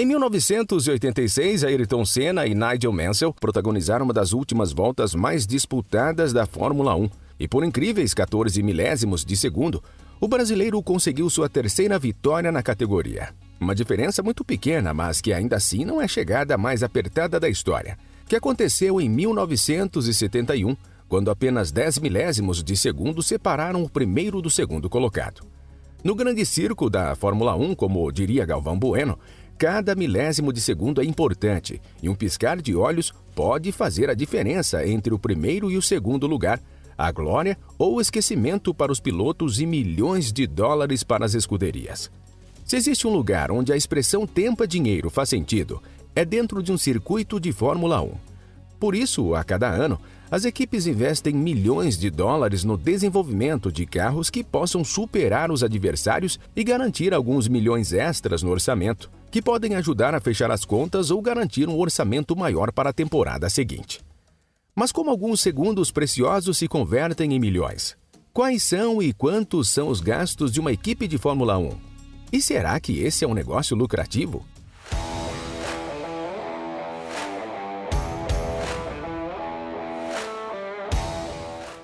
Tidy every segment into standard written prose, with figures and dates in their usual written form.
Em 1986, Ayrton Senna e Nigel Mansell protagonizaram uma das últimas voltas mais disputadas da Fórmula 1. E por incríveis 14 milésimos de segundo, o brasileiro conseguiu sua terceira vitória na categoria. Uma diferença muito pequena, mas que ainda assim não é chegada mais apertada da história, que aconteceu em 1971, quando apenas 10 milésimos de segundo separaram o primeiro do segundo colocado. No grande circo da Fórmula 1, como diria Galvão Bueno, cada milésimo de segundo é importante e um piscar de olhos pode fazer a diferença entre o primeiro e o segundo lugar, a glória ou o esquecimento para os pilotos e milhões de dólares para as escuderias. Se existe um lugar onde a expressão tempo é dinheiro faz sentido, é dentro de um circuito de Fórmula 1. Por isso, a cada ano, as equipes investem milhões de dólares no desenvolvimento de carros que possam superar os adversários e garantir alguns milhões extras no orçamento, que podem ajudar a fechar as contas ou garantir um orçamento maior para a temporada seguinte. Mas como alguns segundos preciosos se convertem em milhões? Quais são e quantos são os gastos de uma equipe de Fórmula 1? E será que esse é um negócio lucrativo?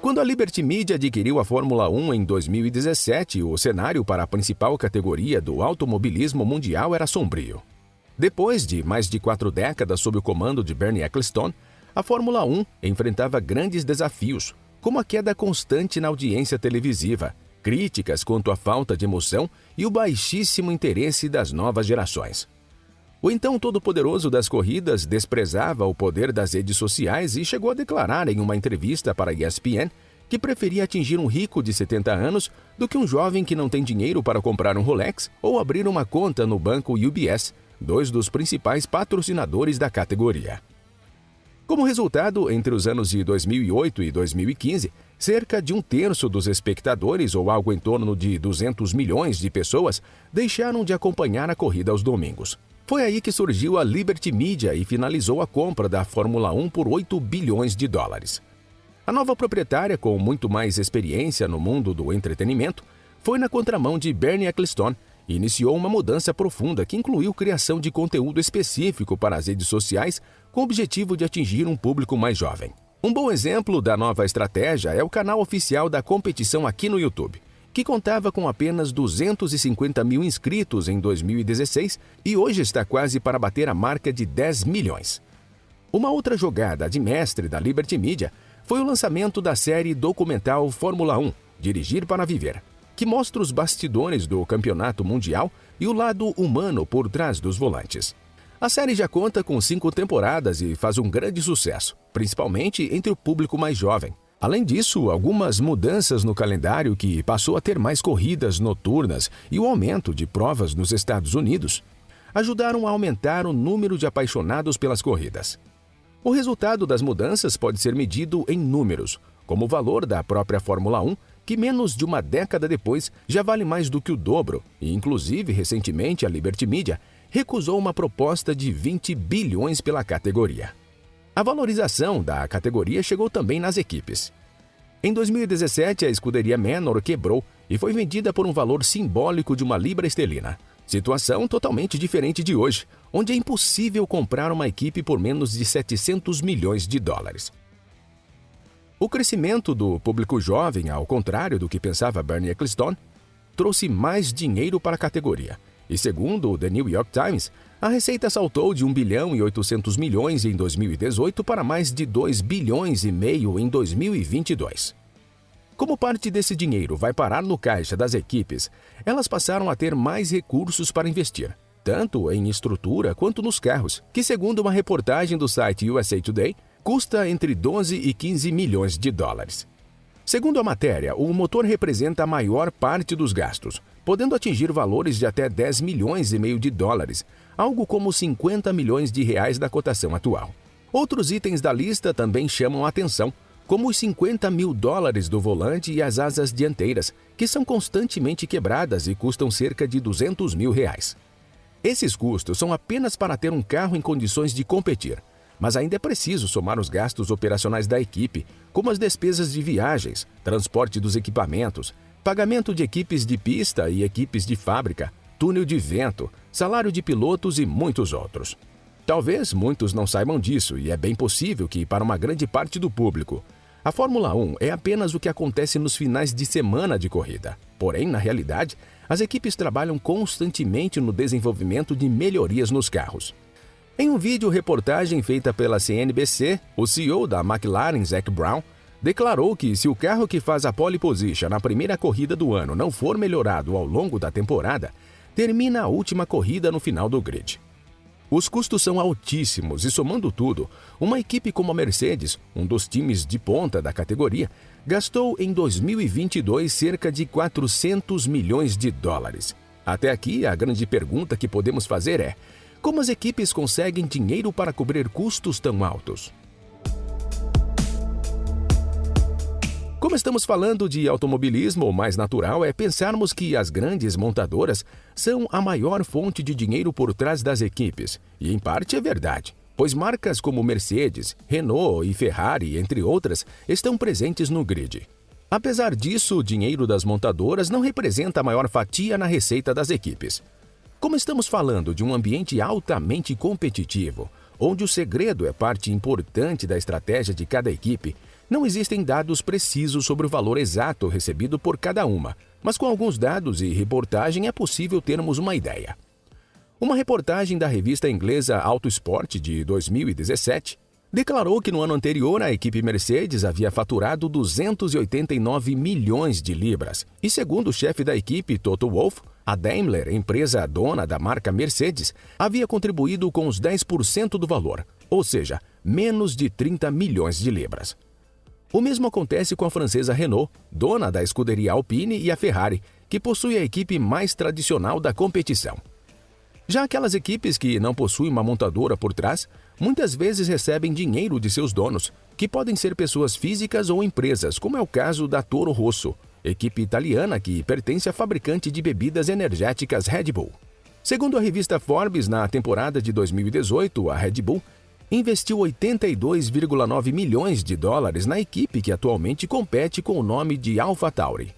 Quando a Liberty Media adquiriu a Fórmula 1 em 2017, o cenário para a principal categoria do automobilismo mundial era sombrio. Depois de mais de 4 décadas sob o comando de Bernie Ecclestone, a Fórmula 1 enfrentava grandes desafios, como a queda constante na audiência televisiva, críticas quanto à falta de emoção e o baixíssimo interesse das novas gerações. O então todo-poderoso das corridas desprezava o poder das redes sociais e chegou a declarar em uma entrevista para a ESPN que preferia atingir um rico de 70 anos do que um jovem que não tem dinheiro para comprar um Rolex ou abrir uma conta no banco UBS, dois dos principais patrocinadores da categoria. Como resultado, entre os anos de 2008 e 2015, cerca de um terço dos espectadores, ou algo em torno de 200 milhões de pessoas, deixaram de acompanhar a corrida aos domingos. Foi aí que surgiu a Liberty Media e finalizou a compra da Fórmula 1 por 8 bilhões de dólares. A nova proprietária, com muito mais experiência no mundo do entretenimento, foi na contramão de Bernie Ecclestone e iniciou uma mudança profunda que incluiu criação de conteúdo específico para as redes sociais com o objetivo de atingir um público mais jovem. Um bom exemplo da nova estratégia é o canal oficial da competição aqui no YouTube, que contava com apenas 250 mil inscritos em 2016 e hoje está quase para bater a marca de 10 milhões. Uma outra jogada de mestre da Liberty Media foi o lançamento da série documental Fórmula 1, Dirigir para Viver, que mostra os bastidores do campeonato mundial e o lado humano por trás dos volantes. A série já conta com 5 temporadas e faz um grande sucesso, principalmente entre o público mais jovem. Além disso, algumas mudanças no calendário que passou a ter mais corridas noturnas e o aumento de provas nos Estados Unidos ajudaram a aumentar o número de apaixonados pelas corridas. O resultado das mudanças pode ser medido em números, como o valor da própria Fórmula 1, que menos de uma década depois já vale mais do que o dobro, e inclusive recentemente a Liberty Media recusou uma proposta de 20 bilhões pela categoria. A valorização da categoria chegou também nas equipes. Em 2017, a escuderia Manor quebrou e foi vendida por um valor simbólico de uma libra esterlina. Situação totalmente diferente de hoje, onde é impossível comprar uma equipe por menos de 700 milhões de dólares. O crescimento do público jovem, ao contrário do que pensava Bernie Ecclestone, trouxe mais dinheiro para a categoria. E segundo o The New York Times, a receita saltou de 1 bilhão e 800 milhões em 2018 para mais de 2 bilhões e meio em 2022. Como parte desse dinheiro vai parar no caixa das equipes, elas passaram a ter mais recursos para investir, tanto em estrutura quanto nos carros, que segundo uma reportagem do site USA Today, custa entre 12 e 15 milhões de dólares. Segundo a matéria, o motor representa a maior parte dos gastos, podendo atingir valores de até 10 milhões e meio de dólares, algo como 50 milhões de reais da cotação atual. Outros itens da lista também chamam a atenção, como os 50 mil dólares do volante e as asas dianteiras, que são constantemente quebradas e custam cerca de 200 mil reais. Esses custos são apenas para ter um carro em condições de competir, mas ainda é preciso somar os gastos operacionais da equipe, como as despesas de viagens, transporte dos equipamentos, pagamento de equipes de pista e equipes de fábrica, túnel de vento, salário de pilotos e muitos outros. Talvez muitos não saibam disso, e é bem possível que, para uma grande parte do público, a Fórmula 1 é apenas o que acontece nos finais de semana de corrida. Porém, na realidade, as equipes trabalham constantemente no desenvolvimento de melhorias nos carros. Em um vídeo reportagem feita pela CNBC, o CEO da McLaren, Zac Brown, declarou que se o carro que faz a pole position na primeira corrida do ano não for melhorado ao longo da temporada, termina a última corrida no final do grid. Os custos são altíssimos e, somando tudo, uma equipe como a Mercedes, um dos times de ponta da categoria, gastou em 2022 cerca de 400 milhões de dólares. Até aqui, a grande pergunta que podemos fazer é: como as equipes conseguem dinheiro para cobrir custos tão altos? Como estamos falando de automobilismo, o mais natural é pensarmos que as grandes montadoras são a maior fonte de dinheiro por trás das equipes. E em parte é verdade, pois marcas como Mercedes, Renault e Ferrari, entre outras, estão presentes no grid. Apesar disso, o dinheiro das montadoras não representa a maior fatia na receita das equipes. Como estamos falando de um ambiente altamente competitivo, onde o segredo é parte importante da estratégia de cada equipe, não existem dados precisos sobre o valor exato recebido por cada uma, mas com alguns dados e reportagem é possível termos uma ideia. Uma reportagem da revista inglesa Autosport de 2017 declarou que no ano anterior a equipe Mercedes havia faturado 289 milhões de libras, e segundo o chefe da equipe, Toto Wolff, a Daimler, empresa dona da marca Mercedes, havia contribuído com os 10% do valor, ou seja, menos de 30 milhões de libras. O mesmo acontece com a francesa Renault, dona da escuderia Alpine, e a Ferrari, que possui a equipe mais tradicional da competição. Já aquelas equipes que não possuem uma montadora por trás, muitas vezes recebem dinheiro de seus donos, que podem ser pessoas físicas ou empresas, como é o caso da Toro Rosso, equipe italiana que pertence à fabricante de bebidas energéticas Red Bull. Segundo a revista Forbes, na temporada de 2018, a Red Bull investiu 82,9 milhões de dólares na equipe que atualmente compete com o nome de AlphaTauri.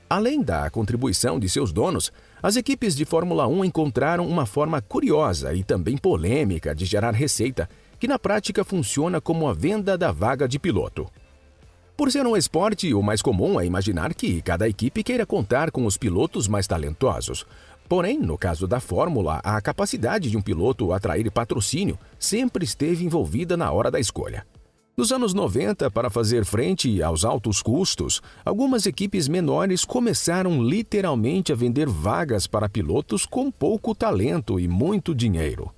Além da contribuição de seus donos, as equipes de Fórmula 1 encontraram uma forma curiosa e também polêmica de gerar receita, que na prática funciona como a venda da vaga de piloto. Por ser um esporte, o mais comum é imaginar que cada equipe queira contar com os pilotos mais talentosos. Porém, no caso da Fórmula, a capacidade de um piloto atrair patrocínio sempre esteve envolvida na hora da escolha. Nos anos 90, para fazer frente aos altos custos, algumas equipes menores começaram literalmente a vender vagas para pilotos com pouco talento e muito dinheiro.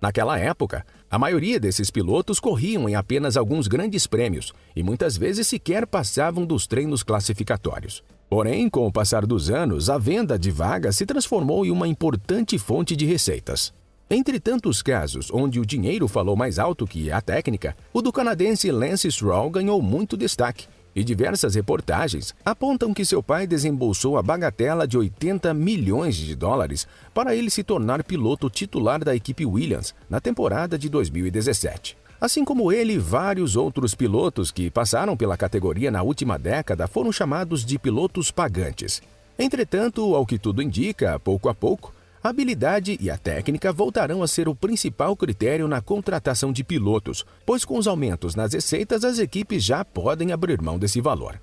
Naquela época, a maioria desses pilotos corriam em apenas alguns grandes prêmios e muitas vezes sequer passavam dos treinos classificatórios. Porém, com o passar dos anos, a venda de vagas se transformou em uma importante fonte de receitas. Entre tantos casos onde o dinheiro falou mais alto que a técnica, o do canadense Lance Stroll ganhou muito destaque, e diversas reportagens apontam que seu pai desembolsou a bagatela de 80 milhões de dólares para ele se tornar piloto titular da equipe Williams na temporada de 2017. Assim como ele, vários outros pilotos que passaram pela categoria na última década foram chamados de pilotos pagantes. Entretanto, ao que tudo indica, pouco a pouco, a habilidade e a técnica voltarão a ser o principal critério na contratação de pilotos, pois com os aumentos nas receitas as equipes já podem abrir mão desse valor.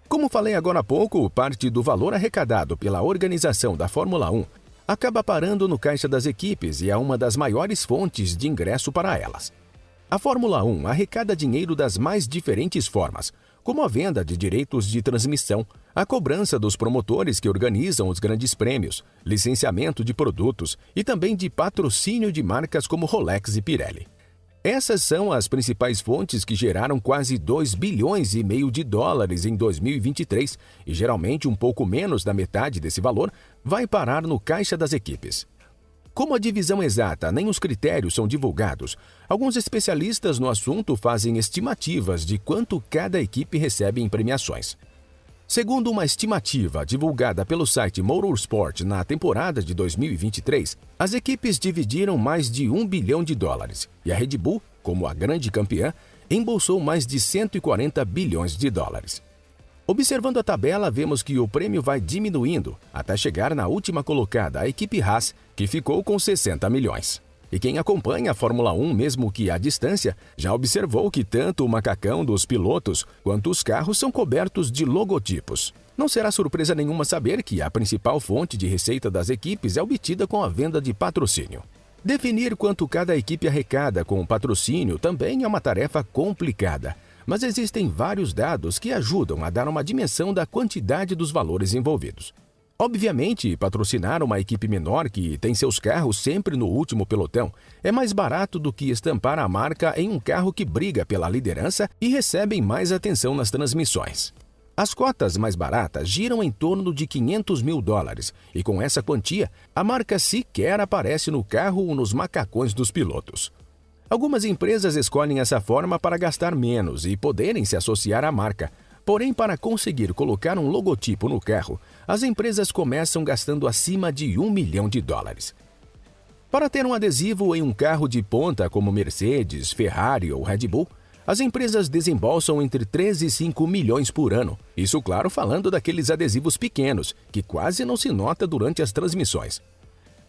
Como falei agora há pouco, parte do valor arrecadado pela organização da Fórmula 1 acaba parando no caixa das equipes e é uma das maiores fontes de ingresso para elas. A Fórmula 1 arrecada dinheiro das mais diferentes formas, como a venda de direitos de transmissão, a cobrança dos promotores que organizam os grandes prêmios, licenciamento de produtos e também de patrocínio de marcas como Rolex e Pirelli. Essas são as principais fontes que geraram quase 2,5 bilhões de dólares em 2023 e geralmente um pouco menos da metade desse valor vai parar no caixa das equipes. Como a divisão exata nem os critérios são divulgados, alguns especialistas no assunto fazem estimativas de quanto cada equipe recebe em premiações. Segundo uma estimativa divulgada pelo site Motorsport na temporada de 2023, as equipes dividiram mais de 1 bilhão de dólares e a Red Bull, como a grande campeã, embolsou mais de 140 bilhões de dólares. Observando a tabela, vemos que o prêmio vai diminuindo até chegar na última colocada, a equipe Haas, que ficou com 60 milhões. E quem acompanha a Fórmula 1, mesmo que à distância, já observou que tanto o macacão dos pilotos quanto os carros são cobertos de logotipos. Não será surpresa nenhuma saber que a principal fonte de receita das equipes é obtida com a venda de patrocínio. Definir quanto cada equipe arrecada com o patrocínio também é uma tarefa complicada, mas existem vários dados que ajudam a dar uma dimensão da quantidade dos valores envolvidos. Obviamente, patrocinar uma equipe menor que tem seus carros sempre no último pelotão é mais barato do que estampar a marca em um carro que briga pela liderança e recebem mais atenção nas transmissões. As cotas mais baratas giram em torno de $500 mil, e com essa quantia, a marca sequer aparece no carro ou nos macacões dos pilotos. Algumas empresas escolhem essa forma para gastar menos e poderem se associar à marca. Porém, para conseguir colocar um logotipo no carro, as empresas começam gastando acima de $1 milhão. Para ter um adesivo em um carro de ponta como Mercedes, Ferrari ou Red Bull, as empresas desembolsam entre 3 e 5 milhões por ano. Isso, claro, falando daqueles adesivos pequenos, que quase não se nota durante as transmissões.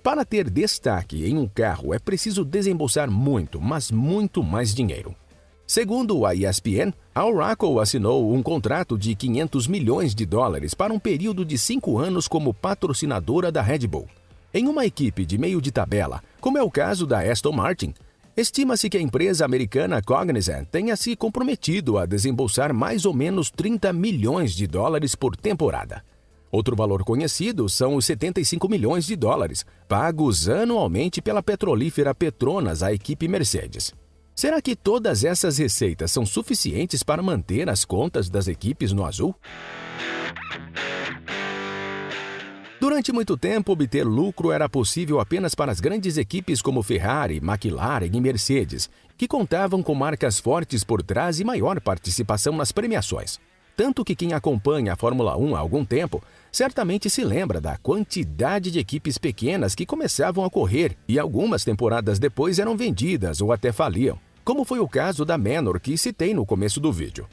Para ter destaque em um carro, é preciso desembolsar muito, mas muito mais dinheiro. Segundo a ESPN, a Oracle assinou um contrato de $500 milhões para um período de 5 anos como patrocinadora da Red Bull. Em uma equipe de meio de tabela, como é o caso da Aston Martin, estima-se que a empresa americana Cognizant tenha se comprometido a desembolsar mais ou menos $30 milhões por temporada. Outro valor conhecido são os $75 milhões pagos anualmente pela petrolífera Petronas à equipe Mercedes. Será que todas essas receitas são suficientes para manter as contas das equipes no azul? Durante muito tempo, obter lucro era possível apenas para as grandes equipes como Ferrari, McLaren e Mercedes, que contavam com marcas fortes por trás e maior participação nas premiações. Tanto que quem acompanha a Fórmula 1 há algum tempo certamente se lembra da quantidade de equipes pequenas que começavam a correr e algumas temporadas depois eram vendidas ou até faliam, como foi o caso da Manor que citei no começo do vídeo.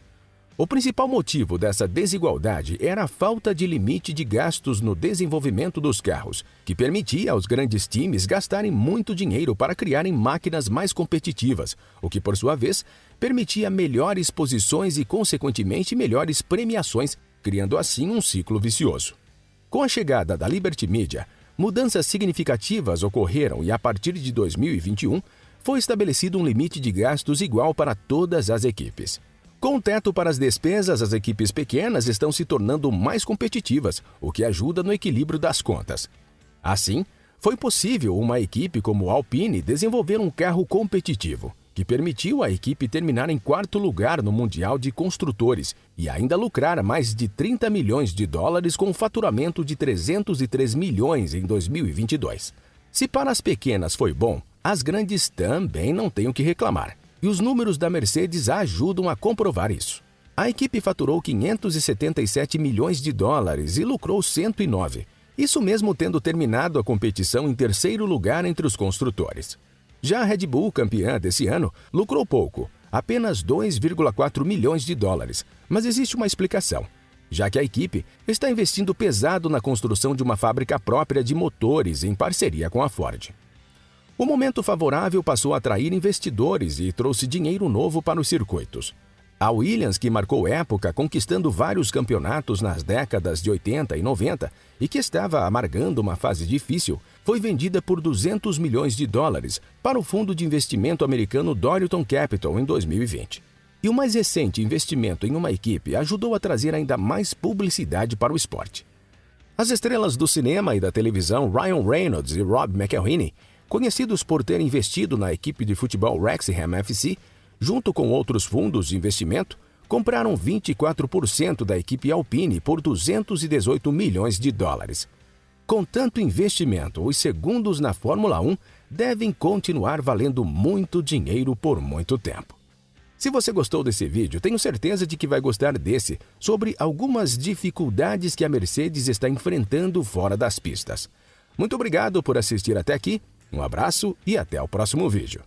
O principal motivo dessa desigualdade era a falta de limite de gastos no desenvolvimento dos carros, que permitia aos grandes times gastarem muito dinheiro para criarem máquinas mais competitivas, o que, por sua vez, permitia melhores posições e, consequentemente, melhores premiações, criando assim um ciclo vicioso. Com a chegada da Liberty Media, mudanças significativas ocorreram e, a partir de 2021, foi estabelecido um limite de gastos igual para todas as equipes. Com o teto para as despesas, as equipes pequenas estão se tornando mais competitivas, o que ajuda no equilíbrio das contas. Assim, foi possível uma equipe como a Alpine desenvolver um carro competitivo, que permitiu à equipe terminar em 4º lugar no Mundial de Construtores e ainda lucrar mais de $30 milhões com um faturamento de 303 milhões em 2022. Se para as pequenas foi bom, as grandes também não têm o que reclamar. E os números da Mercedes ajudam a comprovar isso. A equipe faturou $577 milhões e lucrou 109. Isso mesmo tendo terminado a competição em 3º lugar entre os construtores. Já a Red Bull, campeã desse ano, lucrou pouco, apenas $2,4 milhões, mas existe uma explicação, já que a equipe está investindo pesado na construção de uma fábrica própria de motores em parceria com a Ford. O momento favorável passou a atrair investidores e trouxe dinheiro novo para os circuitos. A Williams, que marcou época conquistando vários campeonatos nas décadas de 80 e 90 e que estava amargando uma fase difícil, foi vendida por $200 milhões para o fundo de investimento americano Dorilton Capital em 2020. E o mais recente investimento em uma equipe ajudou a trazer ainda mais publicidade para o esporte. As estrelas do cinema e da televisão Ryan Reynolds e Rob McElhenney, conhecidos por terem investido na equipe de futebol Wrexham FC, junto com outros fundos de investimento, compraram 24% da equipe Alpine por $218 milhões. Com tanto investimento, os segundos na Fórmula 1 devem continuar valendo muito dinheiro por muito tempo. Se você gostou desse vídeo, tenho certeza de que vai gostar desse, sobre algumas dificuldades que a Mercedes está enfrentando fora das pistas. Muito obrigado por assistir até aqui. Um abraço e até o próximo vídeo.